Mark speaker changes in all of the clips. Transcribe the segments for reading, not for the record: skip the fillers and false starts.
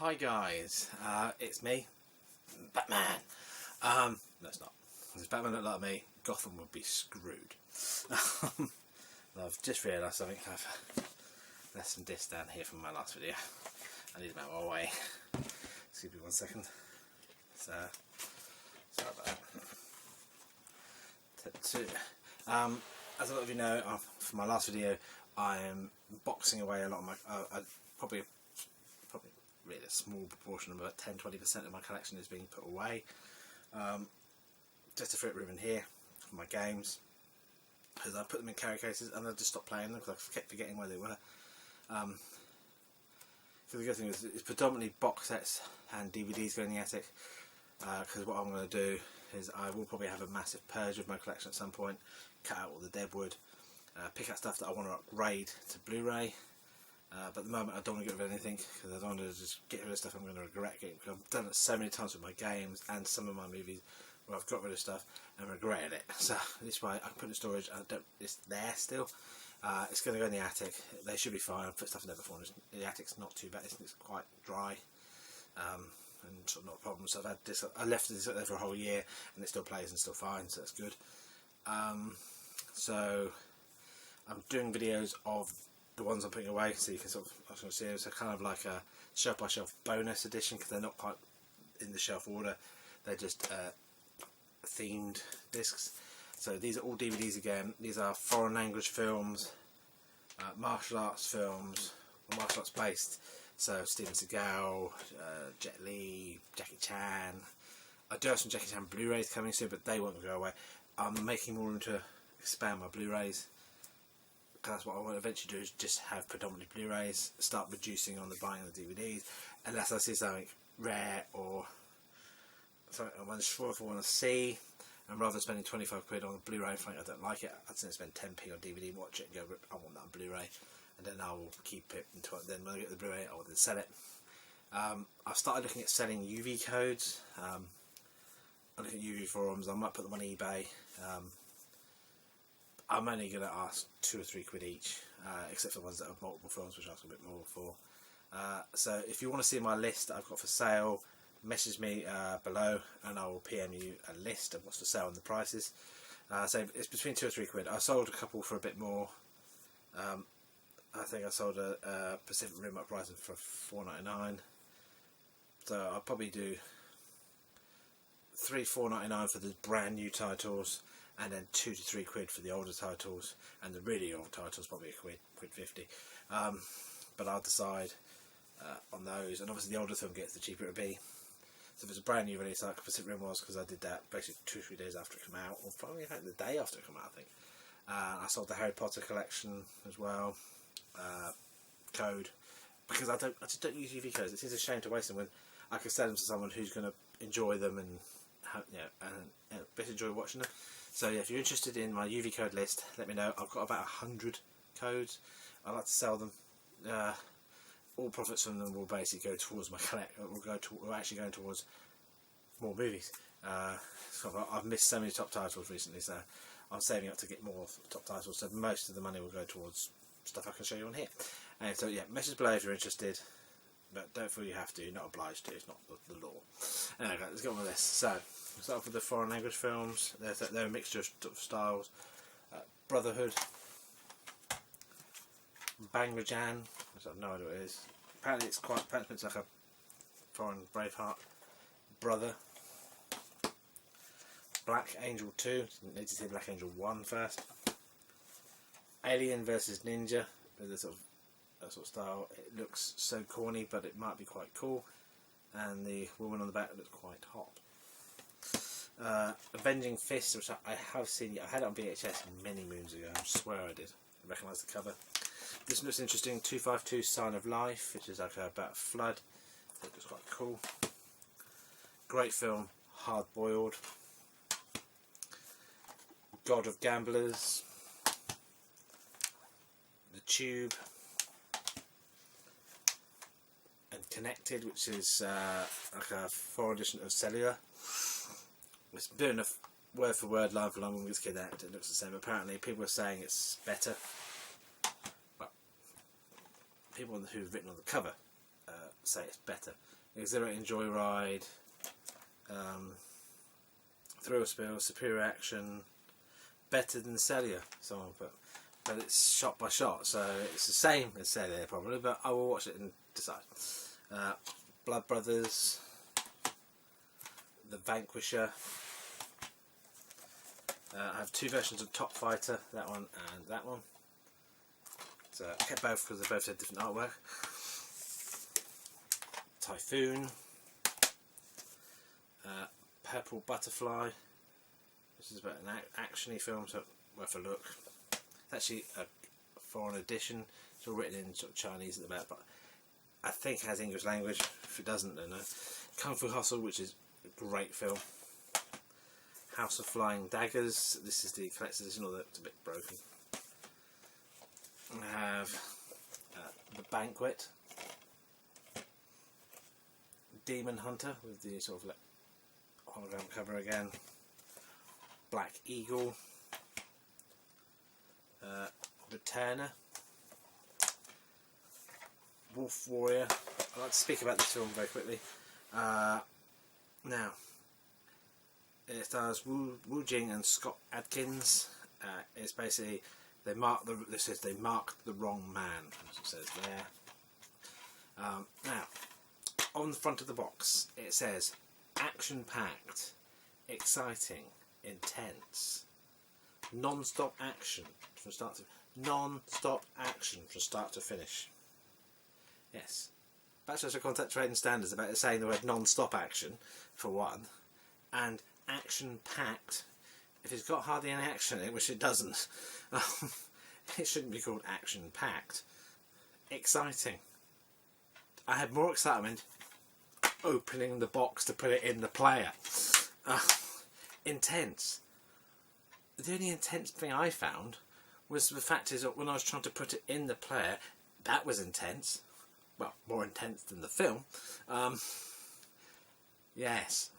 Speaker 1: Hi guys, it's me, Batman. No, it's not. If Batman looked like me, Gotham would be screwed. I've just realised something. I've left some discs down here from my last video. I need them out of my way. Excuse me 1 second. So, sorry about that. As a lot of you know, for my last video, I am boxing away a lot of my. Probably really a small proportion, about 10-20% of my collection is being put away. Just a flip room in here for my games, because I put them in carry cases and I just stopped playing them because I kept forgetting where they were. So the good thing is it's predominantly box sets and DVDs go in the attic, because what I'm going to do is I will probably have a massive purge of my collection at some point, cut out all the dead wood, pick out stuff that I want to upgrade to Blu-ray. But at the moment I don't want to get rid of anything, because I don't want to just get rid of stuff I'm going to regret getting, because I've done it so many times with my games and some of my movies where I've got rid of stuff and regretted it. So this way I can put it in storage and it's there still. It's going to go in the attic. They should be fine. I've put stuff in there before. The attic's not too bad. It's quite dry, and sort of not a problem. So I've had this. I left this there for a whole year, and it still plays and still fine. So that's good. So I'm doing videos of the ones I'm putting away, so you can sort of see them. So kind of like a shelf by shelf bonus edition, because they're not quite in the shelf order. They're just themed discs. So these are all DVDs again. These are foreign language films, martial arts films, or martial arts based. So Steven Seagal, Jet Li, Jackie Chan. I do have some Jackie Chan Blu-rays coming soon, but they won't go away. I'm making more room to expand my Blu-rays. That's what I want to eventually do, is just have predominantly Blu-rays, start reducing on the buying of the DVDs, unless I see something rare or something I'm unsure if I want to see, and rather than spending 25 quid on a Blu-ray, I don't like it, I'd say spend 10p on DVD, watch it and go, I want that on Blu-ray, and then I will keep it until then when I get the Blu-ray I will then sell it. I've started looking at selling UV codes. I'm looking at UV forums. I might put them on eBay. I'm only going to ask 2 or 3 quid each, except for the ones that have multiple films, which I ask a bit more for. So if you want to see my list that I've got for sale, message me below and I will PM you a list of what's for sale and the prices. So it's between 2 or 3 quid. I sold a couple for a bit more. I think I sold a Pacific Rim Uprising for $4.99. So I'll probably do $4.99 for the brand new titles, and then 2 to 3 quid for the older titles, and the really old titles probably a quid 50. But I'll decide on those, and obviously the older film gets, the cheaper it'll be. So if it's a brand new release like Pacific Rim was, because I did that basically 2 or 3 days after it came out, or probably in fact the day after it came out I think. I sold the Harry Potter collection as well, code, because I just don't use UV codes. It is a shame to waste them when I could sell them to someone who's going to enjoy them and basically enjoy watching them. So yeah, if you're interested in my UV code list, let me know. I've got about 100 codes. I'd like to sell them. All profits from them will basically go towards my collection. Will actually go towards more movies. I've missed so many top titles recently, so I'm saving up to get more top titles. So most of the money will go towards stuff I can show you on here. And so yeah, message below if you're interested. But don't feel you have to. You're not obliged to. It's not the law. Anyway, let's get on with this. So we'll start off with the foreign language films. They're a mixture of styles. Brotherhood, Banglajan, which I have no idea what it is. Apparently it's like a foreign Braveheart. Brother, Black Angel 2. Need to see Black Angel 1 first. Alien versus Ninja, with that sort of style. It looks so corny, but it might be quite cool. And the woman on the back looks quite hot. Avenging Fist, which I have seen. I had it on VHS many moons ago. I swear I did. I recognise the cover. This looks interesting. 252 Sign of Life, which is like about a flood. It looks quite cool. Great film. Hard Boiled. God of Gamblers. The Tube. And Connected, which is like a 4 edition of Cellular. It's doing a word for word, line for line when we was kidnapped. It looks the same. Apparently people are saying it's better, but people who've written on the cover say it's better. Exhilarating Joyride, Thrill Spill, Superior Action, Better than Cellular, someone put. But it's shot by shot, so it's the same as Cellular probably, but I will watch it and decide. Blood Brothers, The Vanquisher. I have 2 versions of Top Fighter, that one and that one. So I kept both because they both had different artwork. Typhoon, Purple Butterfly, this is about an actiony film, so worth a look. It's actually a foreign edition, it's all written in sort of Chinese at the back, but I think it has English language. If it doesn't, then no. Kung Fu Hustle, which is a great film. House of Flying Daggers, this is the collector's edition, although it's a bit broken. I have The Banquet, Demon Hunter with the sort of like hologram cover again, Black Eagle, Returner, Wolf Warrior. I'd like to speak about this film very quickly. Now, it stars Wu Jing and Scott Adkins. It's basically they marked the wrong man, as it says there. Now, on the front of the box, it says action-packed, exciting, intense, non-stop action from start to finish. Yes, Bachelor's of Contact Trading Standards about saying the word non-stop action for one, and action-packed. If it's got hardly any action in it, which it doesn't, it shouldn't be called action-packed. Exciting. I had more excitement opening the box to put it in the player. Intense. The only intense thing I found was the fact is that when I was trying to put it in the player, that was intense. Well, more intense than the film. Yes.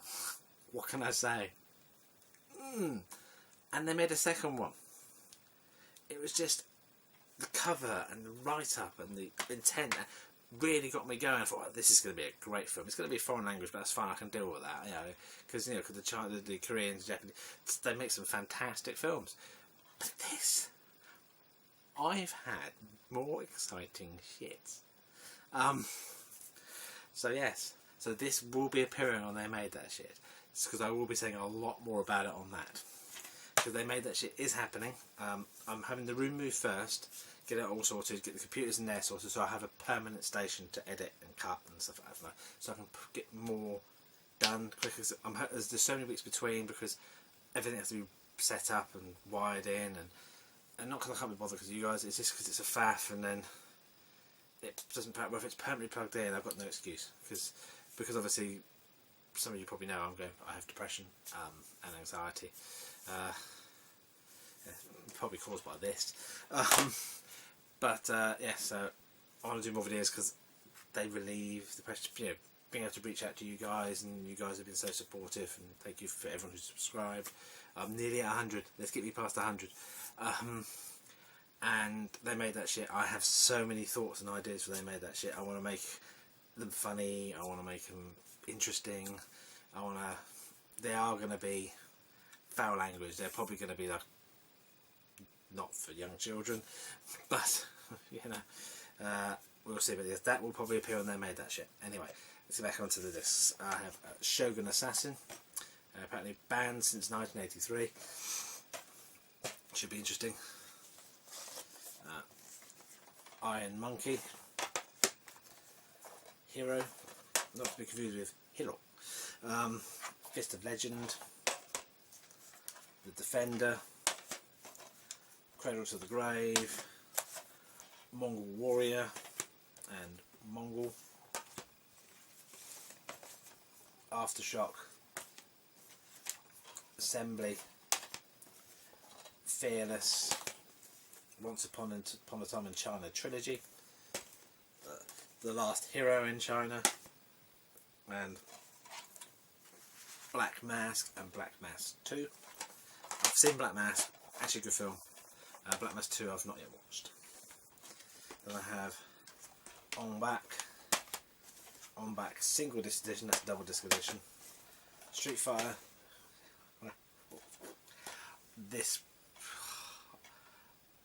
Speaker 1: What can I say? And they made a second one. It was just the cover and the write-up and the intent really got me going. I thought, oh, this is going to be a great film. It's going to be a foreign language, but that's fine. I can deal with that, because the Koreans, Japanese, they make some fantastic films. But this, I've had more exciting shit. So yes, so this will be appearing on They Made That Shit. It's because I will be saying a lot more about it on that. Because They Made That Shit is happening. I'm having the room moved first, get it all sorted, get the computers in there sorted, so I have a permanent station to edit and cut and stuff like that, so I can get more done quicker. There's so many weeks between because everything has to be set up and wired in, and not because I can't be bothered because of you guys, it's just because it's a faff, and then it doesn't matter whether it's permanently plugged in. I've got no excuse because obviously some of you probably know I have depression and anxiety, probably caused by this, yeah, so I want to do more videos because they relieve the pressure, being able to reach out to you guys, and you guys have been so supportive, and thank you for everyone who's subscribed. I'm nearly at 100, let's get me past 100. And They Made That Shit, I have so many thoughts and ideas for They Made That Shit. I want to make them funny, I want to make them interesting, they are going to be foul language, they're probably going to be like, not for young children, but, we'll see, but yes, that will probably appear on They Made That Shit. Anyway, let's get back onto the discs. I have Shogun Assassin, apparently banned since 1983, should be interesting. Iron Monkey, Hero, not to be confused with Hero, Fist of Legend, The Defender, Cradle to the Grave, Mongol Warrior and Mongol, Aftershock, Assembly, Fearless, Once Upon a Time in China trilogy, The Last Hero in China, and Black Mask and Black Mask 2. I've seen Black Mask, actually a good film. Black Mask 2 I've not yet watched. Then I have On Back, on back single disc edition, that's a double disc edition. Street Fighter. This,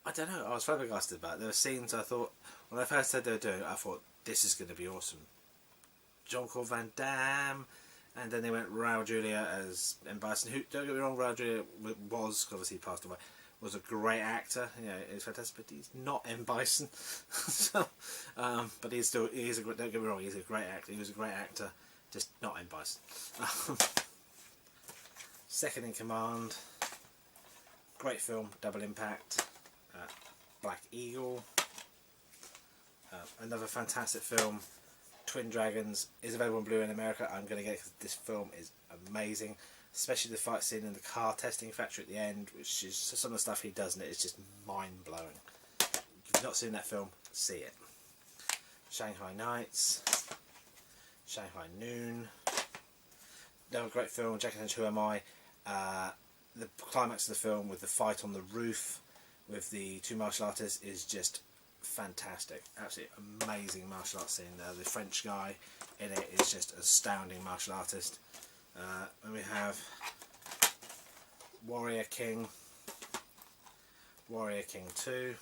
Speaker 1: I don't know, I was flabbergasted about it. There were scenes I thought, when I first said they were doing it, I thought, this is going to be awesome. Jean-Claude Van Damme, and then they went Raul Julia as M. Bison, who, don't get me wrong, Raul Julia was, obviously he passed away, was a great actor, you know, he's fantastic, but he's not M. Bison. So, but he is a don't get me wrong, he's a great actor, he was a great actor, just not M. Bison. Second in Command, great film, Double Impact, Black Eagle, another fantastic film, Twin Dragons, is available on Blu-ray in America. I'm going to get it because this film is amazing, especially the fight scene in the car testing factory at the end, which is some of the stuff he does in it is just mind-blowing. If you've not seen that film, see it. Shanghai Nights, Shanghai Noon, another great film, Jackie Chan's Who Am I? The climax of the film with the fight on the roof with the two martial artists is just fantastic, absolutely amazing martial arts scene. The French guy in it is just an astounding martial artist. And we have Warrior King 2,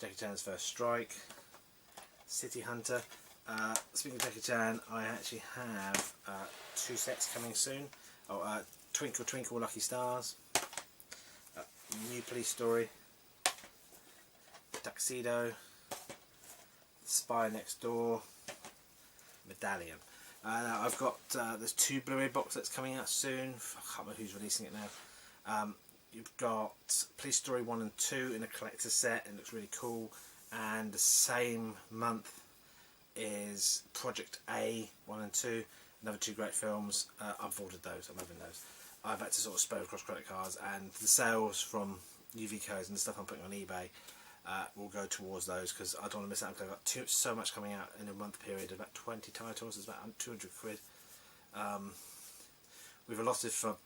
Speaker 1: Jackie Chan's First Strike, City Hunter. Speaking of Jackie Chan, I actually have 2 sets coming soon. Twinkle Twinkle Lucky Stars, New Police Story, Tuxedo, Spy Next Door, Medallion. Now I've got there's 2 Blu-ray box sets coming out soon. I can't remember who's releasing it now. You've got Police Story 1 and 2 in a collector's set, and it looks really cool. And the same month is Project A 1 and 2, another 2 great films. I've ordered those. I'm having those. I've had to sort of spread across credit cards, and the sales from UV codes and the stuff I'm putting on eBay will go towards those, because I don't want to miss out, because I've got so much coming out in a month period, about 20 titles. It's about 200 quid. We've allotted for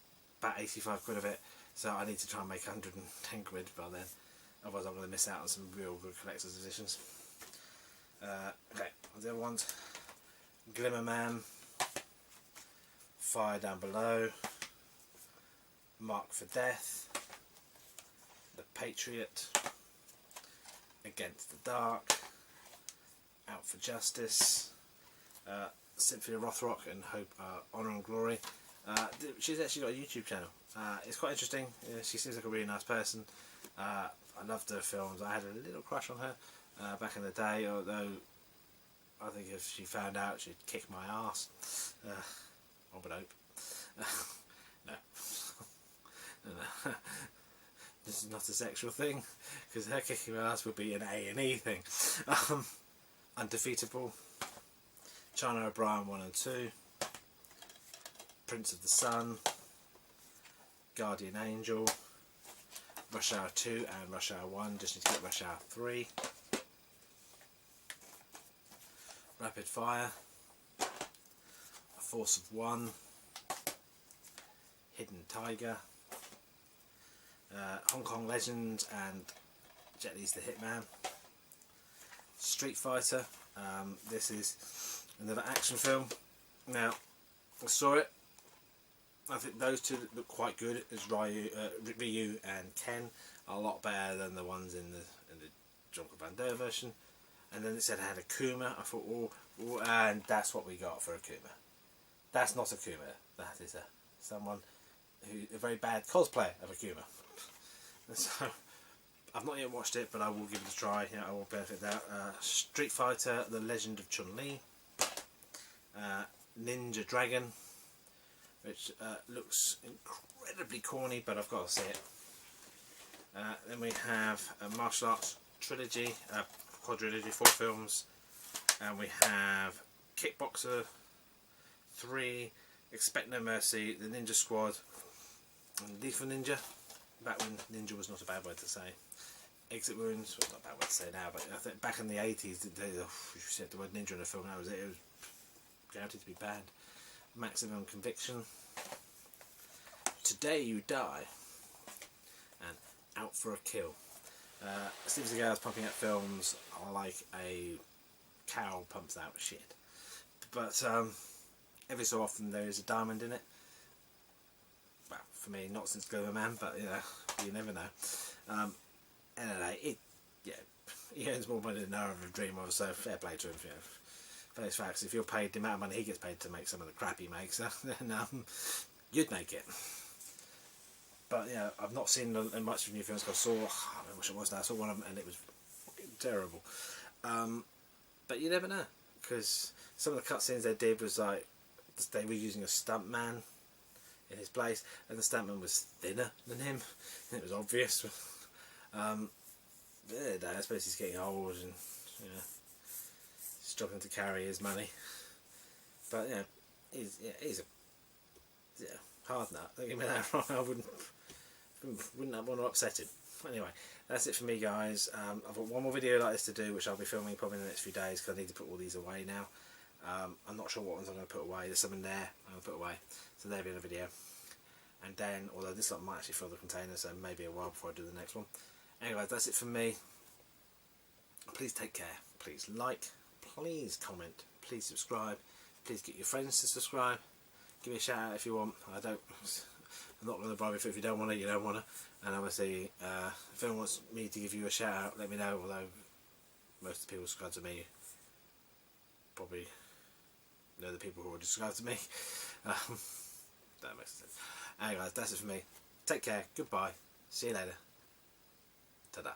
Speaker 1: about 85 quid of it, so I need to try and make 110 quid by then, otherwise I'm going to miss out on some real good collector's editions. Okay, the other ones, Glimmer Man, Fire Down Below, Mark for Death, The Patriot, Against the Dark, Out for Justice, Symphony of Rothrock and Hope, Honour and Glory. She's actually got a YouTube channel. It's quite interesting. She seems like a really nice person. I loved her films. I had a little crush on her back in the day, although I think if she found out she'd kick my ass. I would hope. No. No. This is not a sexual thing, because her kicking my ass would be an A&E thing. Undefeatable, China O'Brien 1 and 2, Prince of the Sun, Guardian Angel, Rush Hour 2 and Rush Hour 1, just need to get Rush Hour 3, Rapid Fire, A Force of One, Hidden Tiger, Hong Kong Legend and Jet Li's The Hitman, Street Fighter. This is another action film. Now, I saw it. I think those two look quite good as Ryu and Ken, are a lot better than the ones in the Jean-Claude Van Damme version. And then it said it had Akuma. I thought, oh, and that's what we got for Akuma. That's not Akuma. That is someone a very bad cosplay of Akuma. So I've not yet watched it, but I will give it a try. You know, I will benefit that. Street Fighter: The Legend of Chun-Li, Ninja Dragon, which looks incredibly corny, but I've got to see it. Then we have a martial arts trilogy, quadrilogy, 4 films, and we have Kickboxer 3, Expect No Mercy, The Ninja Squad, and Lethal Ninja, back when ninja was not a bad word to say. Exit Wounds, well, not a bad word to say now, but I think back in the 80s, if you said the word ninja in a film, that was it. It was guaranteed to be bad. Maximum Conviction, Today You Die, and Out for a Kill. Steven Seagal's pumping out films like a cow pumps out shit. but every so often there is a diamond in it. Well, for me, not since Glimmer Man, but you know, you never know. Anyway, he earns more money than I ever dream of, so fair play to him. You know, face facts. If you're paid the amount of money he gets paid to make some of the crap he makes, then you'd make it. But you know, I've not seen much of new films. I saw, I wish it was now. I saw one of them and it was fucking terrible. But you never know, because some of the cutscenes they did was like they were using a stuntman in his place, and the stuntman was thinner than him, and it was obvious. I suppose he's getting old and struggling to carry his money. But he's a hard nut. Don't get me that wrong. I wouldn't want to upset him. Anyway, that's it for me, guys. I've got one more video like this to do, which I'll be filming probably in the next few days, because I need to put all these away now. I'm not sure what ones I'm going to put away. There's some in there I'm going to put away, so there'll be in a video. And then, although this lot might actually fill the container, so maybe a while before I do the next one. Anyway, that's it for me. Please take care. Please like. Please comment. Please subscribe. Please get your friends to subscribe. Give me a shout out if you want. I'm not going to bribe you if you don't want it. You don't want to. And obviously, if anyone wants me to give you a shout out, let me know. Although most of the people who subscribe to me probably know the people who already subscribe to me. That makes sense. Anyway, guys, that's it for me. Take care. Goodbye. See you later. Ta-da.